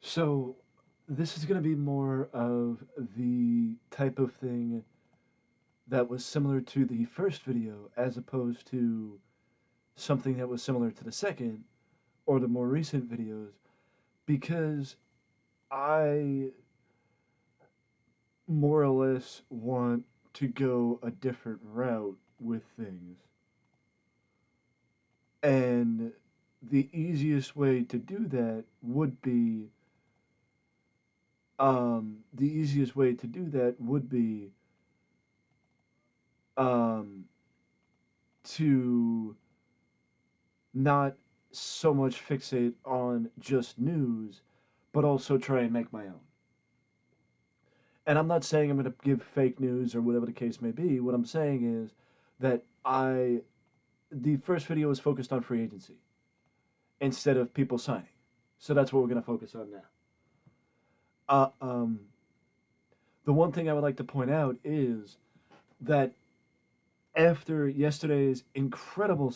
So, this is going to be more of the type of thing that was similar to the first video as opposed to something that was similar to the second or the more recent videos because I more or less want to go a different route with things. And the easiest way to do that would be the easiest way to do that would be um to not so much fixate on just news, but also try and make my own. And I'm not saying I'm going to give fake news or whatever the case may be. What I'm saying is that the first video was focused on free agency instead of people signing. So that's what we're going to focus on now. Uh, um, the one thing I would like to point out is that after yesterday's incredible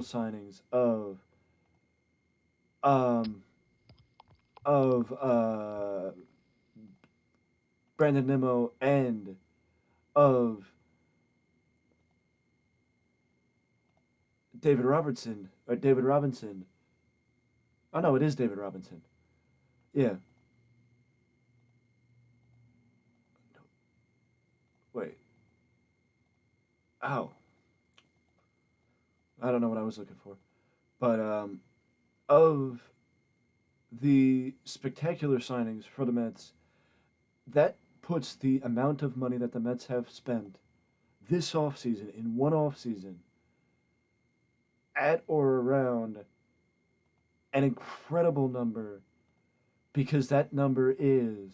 signings, of um, of Brandon Nimmo and of David Robinson. Oh no, it is David Robinson. Yeah. Wait. Oh, I don't know what I was looking for. But of the spectacular signings for the Mets, that puts the amount of money that the Mets have spent this offseason in one offseason at or around an incredible number because that number is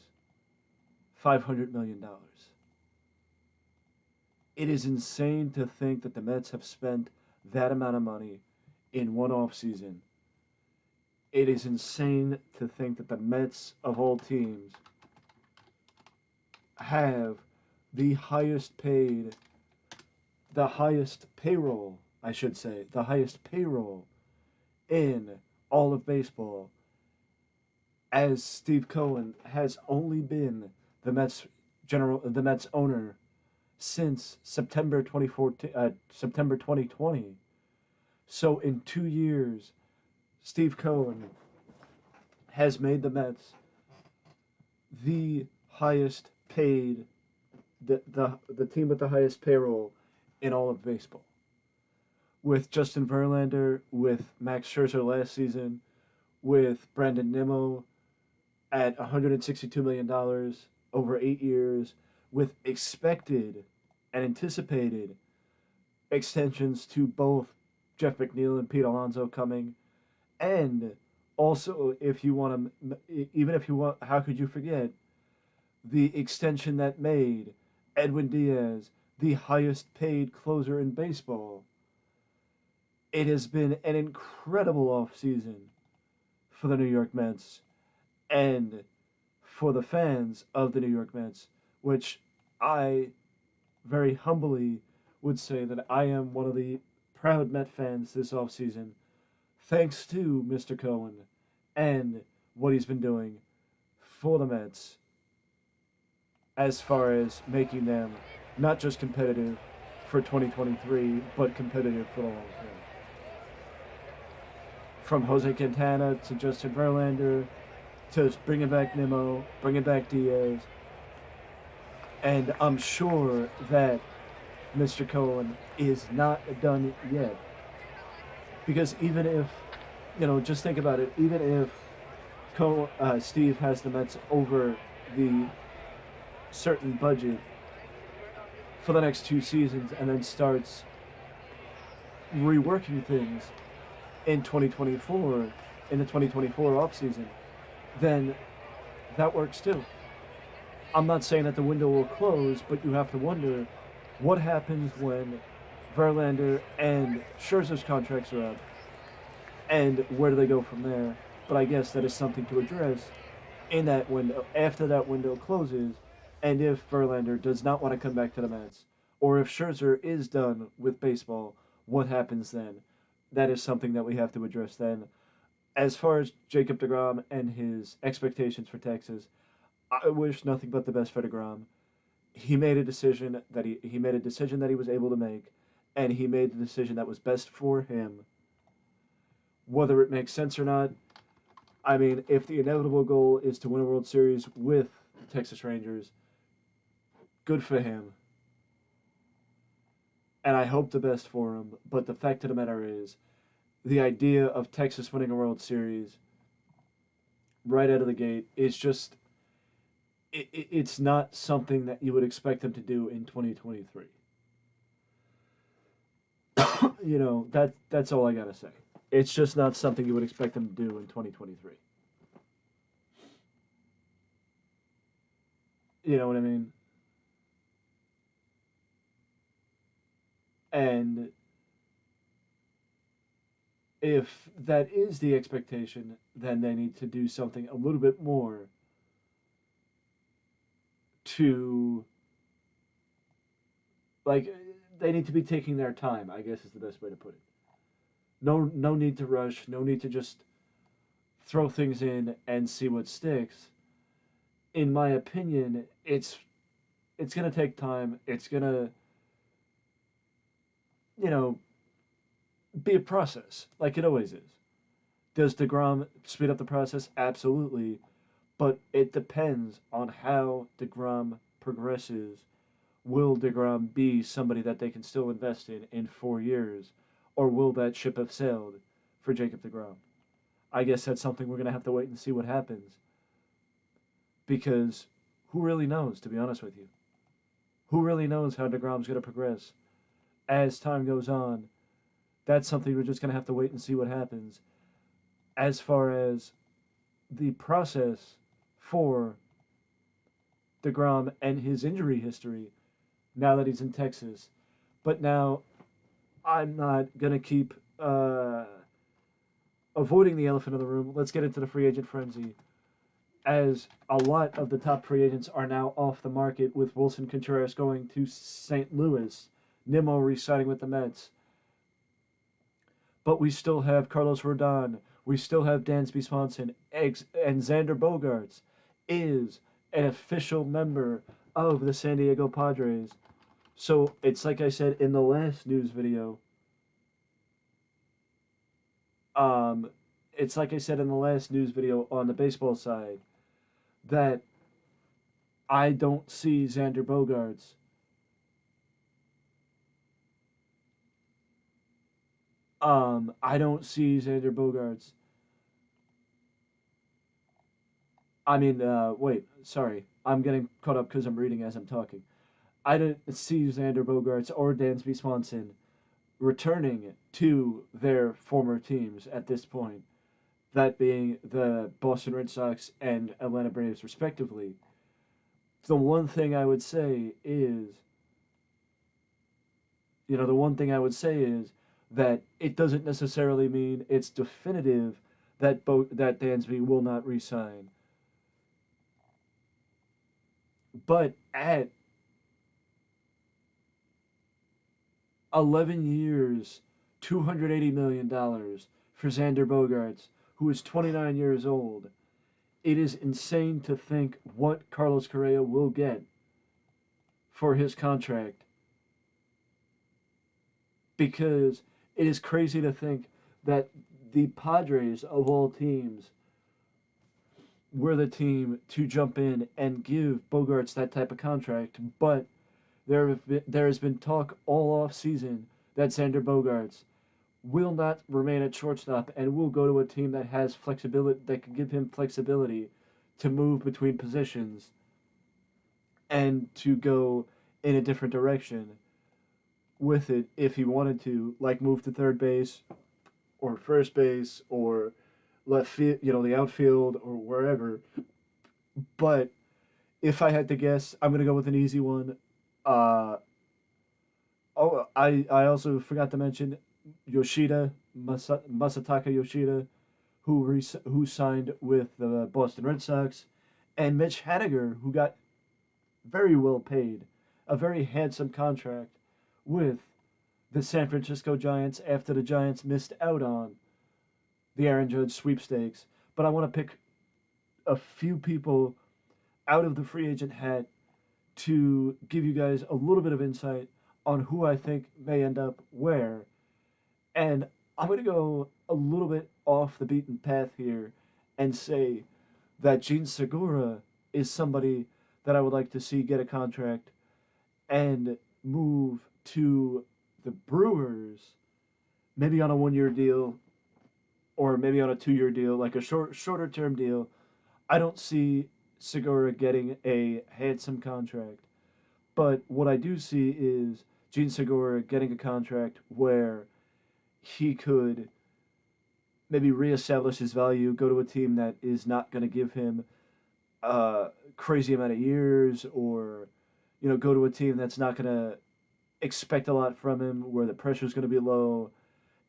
$500 million. It is insane to think that the Mets have spent that amount of money in one offseason. It is insane to think that the Mets, of all teams, have the highest paid, the highest payroll, I should say, the highest payroll in all of baseball, as Steve Cohen has only been the Mets owner since September 2020. So in 2 years, Steve Cohen has made the Mets the highest paid, the team with the highest payroll in all of baseball. With Justin Verlander, with Max Scherzer last season, with Brandon Nimmo at $162 million over 8 years, with expected and anticipated extensions to both Jeff McNeil and Pete Alonso coming, and also if you want to, even if you want, how could you forget the extension that made Edwin Diaz the highest paid closer in baseball? It has been an incredible offseason for the New York Mets and for the fans of the New York Mets, which I very humbly would say that I am one of the proud Met fans this offseason, thanks to Mr. Cohen and what he's been doing for the Mets as far as making them not just competitive for 2023, but competitive for the long term. From Jose Quintana to Justin Verlander to bringing back Nimmo, bringing back Diaz, and I'm sure that Mr. Cohen is not done yet. Because even if, just think about it, even if Steve has the Mets over the certain budget for the next 2 seasons and then starts reworking things in 2024, in the 2024 offseason, then that works too. I'm not saying that the window will close, but you have to wonder what happens when Verlander and Scherzer's contracts are up, and where do they go from there? But I guess that is something to address in that window after that window closes, and if Verlander does not want to come back to the Mets, or if Scherzer is done with baseball, what happens then? that is something that we have to address then. As far as Jacob DeGrom and his expectations for Texas, I wish nothing but the best for DeGrom. He made a decision that he made a decision that he was able to make, and he made the decision that was best for him. Whether it makes sense or not, I mean, if the inevitable goal is to win a World Series with the Texas Rangers, good for him. And I hope the best for him. But the fact of the matter is, the idea of Texas winning a World Series right out of the gate is just it's not something that you would expect them to do in 2023. That's all I gotta say. It's just not something you would expect them to do in 2023. You know what I mean? And if that is the expectation, then they need to do something a little bit more to like they need to be taking their time, I guess is the best way to put it. No need to rush, no need to just throw things in and see what sticks. In my opinion, it's going to take time. It's going to, you know, be a process like it always is. Does DeGrom speed up the process? Absolutely. But it depends on how DeGrom progresses. Will DeGrom be somebody that they can still invest in 4 years? Or will that ship have sailed for Jacob DeGrom? I guess that's something we're going to have to wait and see what happens. Because who really knows, to be honest with you? Who really knows how DeGrom's going to progress as time goes on? That's something we're just going to have to wait and see what happens. As far as the process for DeGrom and his injury history now that he's in Texas. But now I'm not going to keep avoiding the elephant in the room. Let's get into the free agent frenzy. As a lot of the top free agents are now off the market, with Wilson Contreras going to St. Louis, Nimmo re-signing with the Mets. But we still have Carlos Rodon. We still have Dansby Swanson. And Xander Bogaerts is an official member of the San Diego Padres. So it's like I said in the last news video. Um, it's like I said in the last news video on the baseball side that I don't see Xander Bogaerts I don't see Xander Bogaerts. I mean, wait, sorry. I'm getting caught up because I'm reading as I'm talking. I didn't see Xander Bogaerts or Dansby Swanson returning to their former teams at this point, that being the Boston Red Sox and Atlanta Braves, respectively. The one thing I would say is, the one thing I would say is that it doesn't necessarily mean it's definitive that that Dansby will not resign. But at 11 years, $280 million for Xander Bogaerts, who is 29 years old, it is insane to think what Carlos Correa will get for his contract, because it is crazy to think that the Padres, of all teams, were the team to jump in and give Bogaerts that type of contract. But there has been talk all off season that Xander Bogaerts will not remain at shortstop and will go to a team that has flexibility, that can give him flexibility to move between positions and to go in a different direction with it if he wanted to, like move to third base or first base or left field, the outfield or wherever. But if I had to guess, I'm gonna go with an easy one. Uh, I also forgot to mention Masataka Yoshida, who signed with the Boston Red Sox, and Mitch Haniger, who got very well paid, a very handsome contract with the San Francisco Giants after the Giants missed out on the Aaron Judge sweepstakes. But I want to pick a few people out of the free agent hat to give you guys a little bit of insight on who I think may end up where. And I'm going to go a little bit off the beaten path here and say that Gene Segura is somebody that I would like to see get a contract and move to the Brewers, maybe on a 1 year deal or maybe on a 2 year deal, like a shorter term deal. I don't see Segura getting a handsome contract, but what I do see is Gene Segura getting a contract where he could maybe reestablish his value, go to a team that is not going to give him a crazy amount of years, or go to a team that's not going to expect a lot from him, where the pressure is going to be low,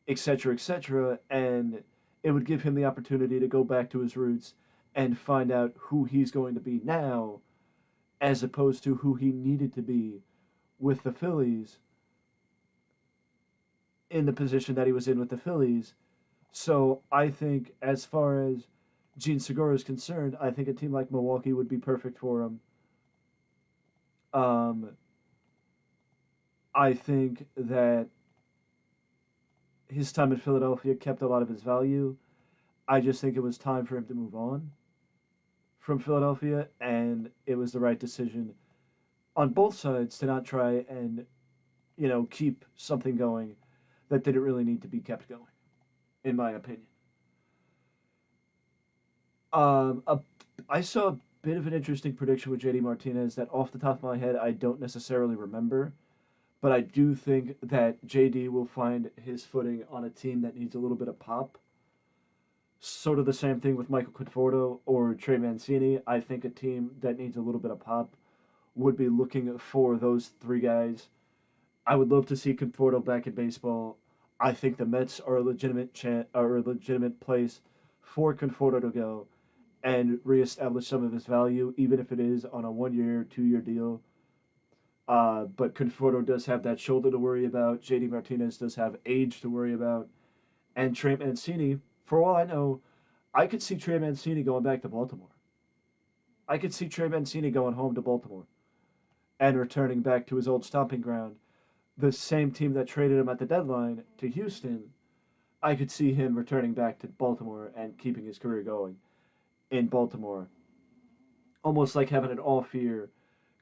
etc., etc., and it would give him the opportunity to go back to his roots and find out who he's going to be now, as opposed to who he needed to be with the Phillies in the position that he was in with the Phillies. So I think, as far as Gene Segura is concerned, I think a team like Milwaukee would be perfect for him. Um, I think that his time in Philadelphia kept a lot of his value. I just think it was time for him to move on from Philadelphia, and it was the right decision on both sides to not try and keep something going that didn't really need to be kept going, in my opinion. Um, a, I saw a bit of an interesting prediction with JD Martinez that, off the top of my head, I don't necessarily remember, but I do think that JD will find his footing on a team that needs a little bit of pop. Sort of the same thing with Michael Conforto or Trey Mancini. I think a team that needs a little bit of pop would be looking for those three guys. I would love to see Conforto back in baseball. I think the Mets are a legitimate place for Conforto to go and reestablish some of his value, even if it is on a 1 year, 2 year deal. But Conforto does have that shoulder to worry about. JD Martinez does have age to worry about. And Trey Mancini, for all I know, I could see Trey Mancini going back to Baltimore. I could see Trey Mancini going home to Baltimore and returning back to his old stomping ground. The same team that traded him at the deadline to Houston, I could see him returning back to Baltimore and keeping his career going in Baltimore. Almost like having an off year,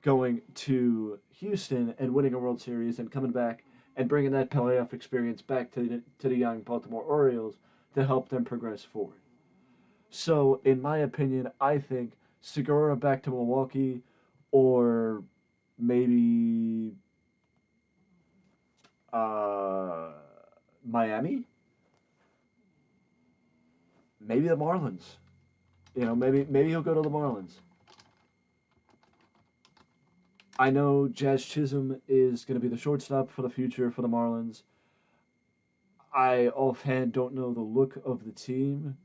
going to Houston and winning a World Series and coming back and bringing that playoff experience back to the young Baltimore Orioles to help them progress forward. So, in my opinion, I think Segura back to Milwaukee, or maybe uh, Miami, maybe the Marlins. Maybe he'll go to the Marlins. I know Jazz Chisholm is going to be the shortstop for the future for the Marlins. I offhand don't know the look of the team.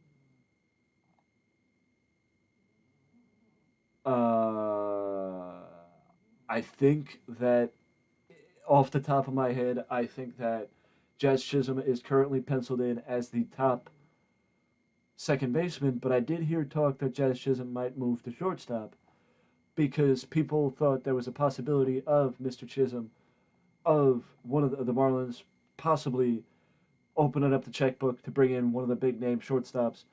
Uh, I think that, off the top of my head, I think that Jazz Chisholm is currently penciled in as the top second baseman, but I did hear talk that Jazz Chisholm might move to shortstop because people thought there was a possibility of Mr. Chisholm, of one of the Marlins, possibly opening up the checkbook to bring in one of the big name shortstops.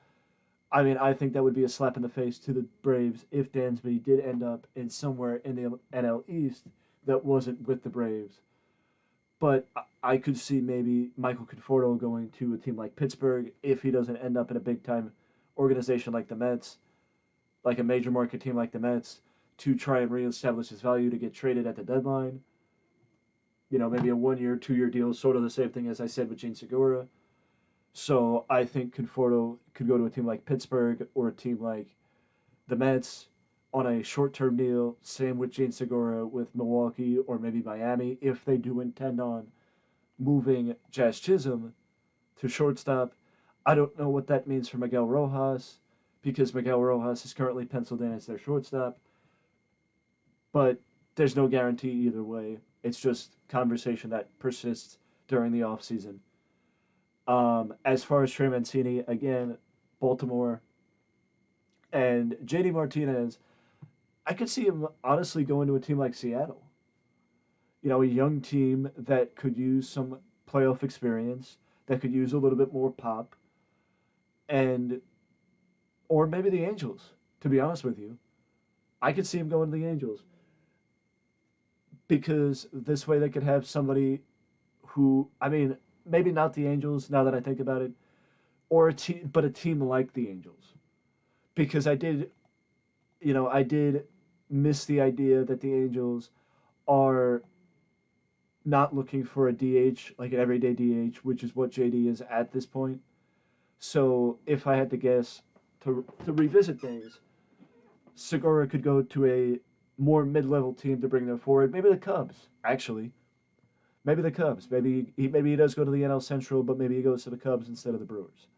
I mean, I think that would be a slap in the face to the Braves if Dansby did end up in somewhere in the NL East that wasn't with the Braves. But I could see maybe Michael Conforto going to a team like Pittsburgh if he doesn't end up in a big time organization like the Mets, like a major market team like the Mets, to try and reestablish his value to get traded at the deadline. Maybe a 1 year, 2 year deal, sort of the same thing as I said with Gene Segura. So I think Conforto could go to a team like Pittsburgh or a team like the Mets on a short-term deal. Same with Gene Segura with Milwaukee or maybe Miami if they do intend on moving Jazz Chisholm to shortstop. I don't know what that means for Miguel Rojas because Miguel Rojas is currently penciled in as their shortstop, but there's no guarantee either way. It's just conversation that persists during the offseason. As far as Trey Mancini, again, Baltimore and JD Martinez, I could see him honestly going to a team like Seattle. A young team that could use some playoff experience, that could use a little bit more pop, and or maybe the Angels. To be honest with you, I could see him going to the Angels because this way they could have somebody who, I mean, maybe not the Angels now that I think about it, or a team, but a team like the Angels, because I did miss the idea that the Angels are not looking for a DH, like an everyday DH, which is what JD is at this point. So if I had to guess, to revisit things, Segura could go to a more mid-level team to bring them forward. Maybe the Cubs, actually. Maybe the Cubs. Maybe he does go to the NL Central, but maybe he goes to the Cubs instead of the Brewers.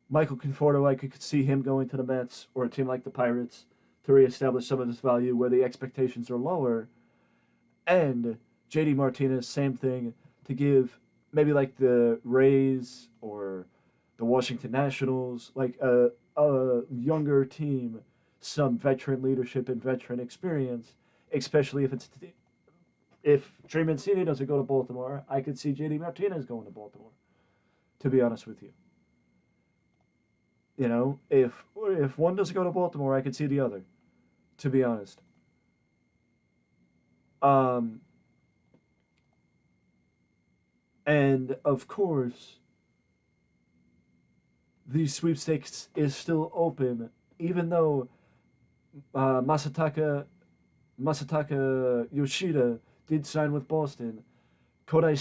Michael Conforto, I could see him going to the Mets or a team like the Pirates to reestablish some of this value where the expectations are lower. And JD Martinez, same thing, to give maybe like the Rays or the Washington Nationals, like a younger team, some veteran leadership and veteran experience, especially if Trey Mancini doesn't go to Baltimore, I could see JD Martinez going to Baltimore. To be honest with you, if one doesn't go to Baltimore, I could see the other. To be honest, um, and of course, the sweepstakes is still open, even though uh, Masataka Masataka Yoshida did sign with Boston. Kodai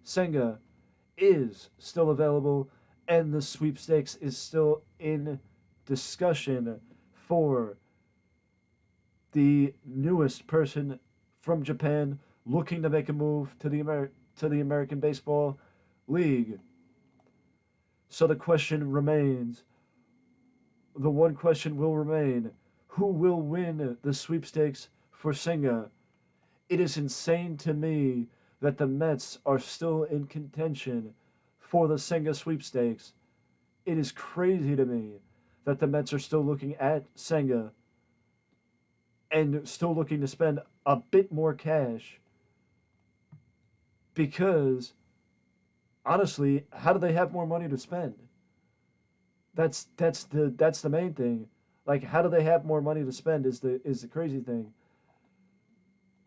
Senga is still available, and the sweepstakes is still in discussion for the newest person from Japan looking to make a move to the American Baseball League. So the one question will remain: who will win the sweepstakes for Senga? It is insane to me that the Mets are still in contention for the Senga sweepstakes. It is crazy to me that the Mets are still looking at Senga and still looking to spend a bit more cash because honestly, how do they have more money to spend? That's the main thing. Like how do they have more money to spend is the crazy thing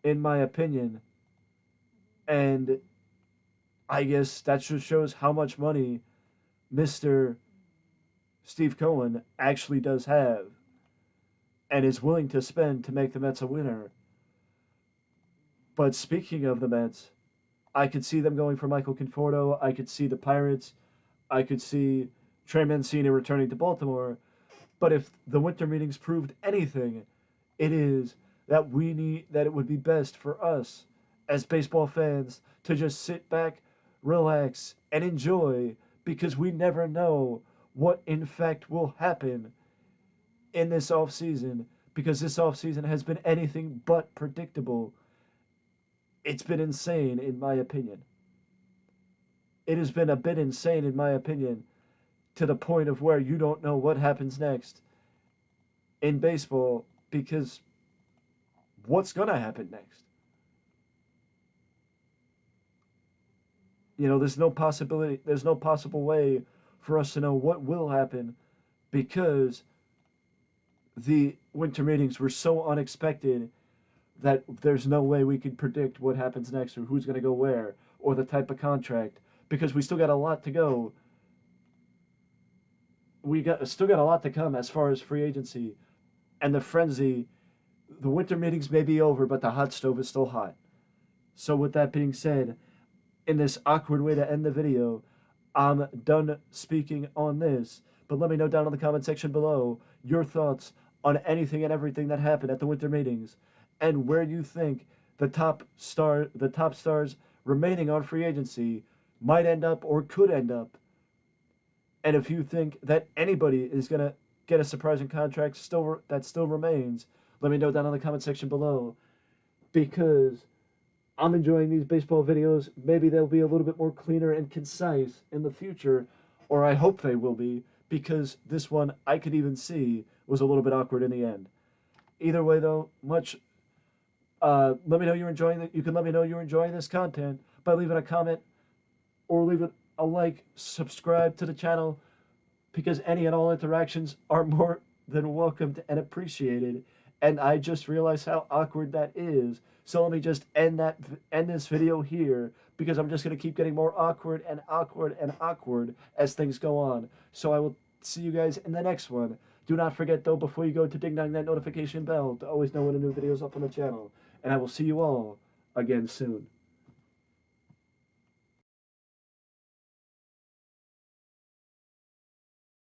in my opinion. And I guess that just shows how much money Mr. Steve Cohen actually does have and is willing to spend to make the Mets a winner. But speaking of the Mets, I could see them going for Michael Conforto. I could see the Pirates. I could see Trey Mancini returning to Baltimore. But if the winter meetings proved anything, it is that it would be best for us as baseball fans to just sit back, relax, and enjoy because we never know what in fact will happen in this offseason because this offseason has been anything but predictable. It's been insane in my opinion. It has been a bit insane in my opinion to the point of where you don't know what happens next in baseball because what's going to happen next? There's no possible way for us to know what will happen because the winter meetings were so unexpected that there's no way we could predict what happens next or who's going to go where or the type of contract because we still got a lot to go. We got still got a lot to come as far as free agency and the frenzy. The winter meetings may be over, but the hot stove is still hot. So with that being said, in this awkward way to end the video, I'm done speaking on this. But let me know down in the comment section below your thoughts on anything and everything that happened at the winter meetings and where you think the top stars remaining on free agency might end up or could end up. And if you think that anybody is going to get a surprising contract that still remains, let me know down in the comment section below because I'm enjoying these baseball videos. Maybe they'll be a little bit more cleaner and concise in the future, or I hope they will be, because this one I could even see was a little bit awkward in the end. Either way, though, much. Let me know you're enjoying it. You can let me know you're enjoying this content by leaving a comment or leaving a like, subscribe to the channel, because any and all interactions are more than welcomed and appreciated. And I just realized how awkward that is. So let me just end this video here, because I'm just gonna keep getting more awkward and awkward and awkward as things go on. So I will see you guys in the next one. Do not forget though, before you go, to ding dong that notification bell to always know when a new video is up on the channel. And I will see you all again soon.